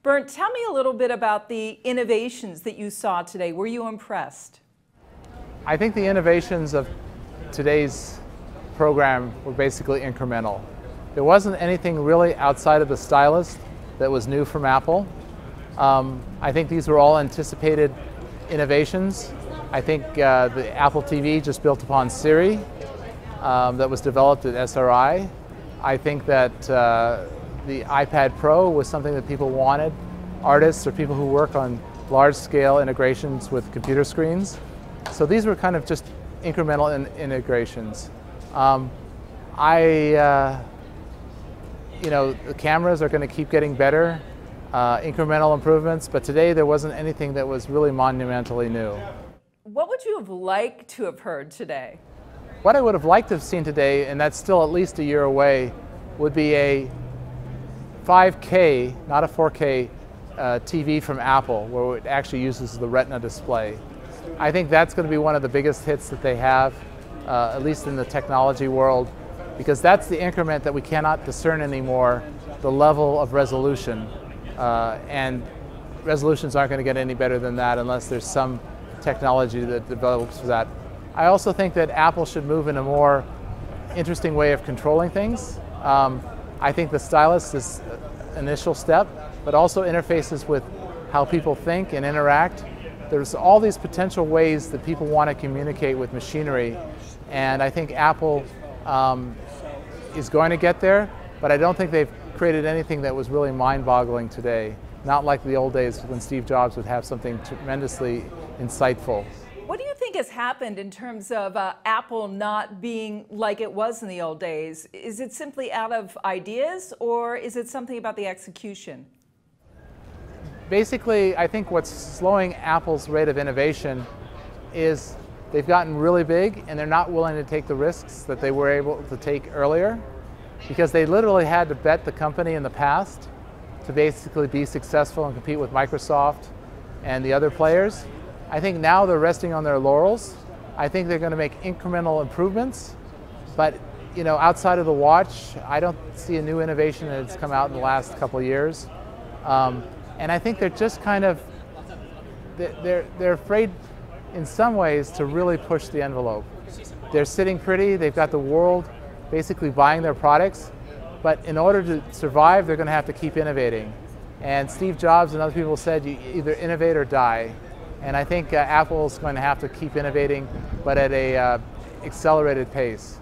Bernt, tell me a little bit about the innovations that you saw today. Were you impressed? I think the innovations of today's program were basically incremental. There wasn't anything really outside of the stylus that was new from Apple. I think these were all anticipated innovations. I think the Apple TV just built upon Siri that was developed at SRI. I think that the iPad Pro was something that people wanted, artists or people who work on large-scale integrations with computer screens. So these were kind of just incremental integrations. The cameras are going to keep getting better, incremental improvements, but today there wasn't anything that was really monumentally new. What would you have liked to have heard today? What I would have liked to have seen today, and that's still at least a year away, would be a 5K, not a 4K, TV from Apple, where it actually uses the Retina display. I think that's going to be one of the biggest hits that they have, at least in the technology world, because that's the increment that we cannot discern anymore, the level of resolution. And resolutions aren't going to get any better than that unless there's some technology that develops for that. I also think that Apple should move in a more interesting way of controlling things. I think the stylus is an initial step, but also interfaces with how people think and interact. There's all these potential ways that people want to communicate with machinery, and I think Apple is going to get there, but I don't think they've created anything that was really mind-boggling today. Not like the old days when Steve Jobs would have something tremendously insightful. What do you think has happened in terms of Apple not being like it was in the old days? Is it simply out of ideas, or is it something about the execution? Basically, I think what's slowing Apple's rate of innovation is they've gotten really big and they're not willing to take the risks that they were able to take earlier, because they literally had to bet the company in the past to basically be successful and compete with Microsoft and the other players. I think now they're resting on their laurels. I think they're going to make incremental improvements, but outside of the watch, I don't see a new innovation that's come out in the last couple of years. And I think they're just kind of, they're afraid in some ways to really push the envelope. They're sitting pretty, they've got the world basically buying their products, but in order to survive, they're going to have to keep innovating. And Steve Jobs and other people said you either innovate or die. And I think Apple's going to have to keep innovating, but at an accelerated pace.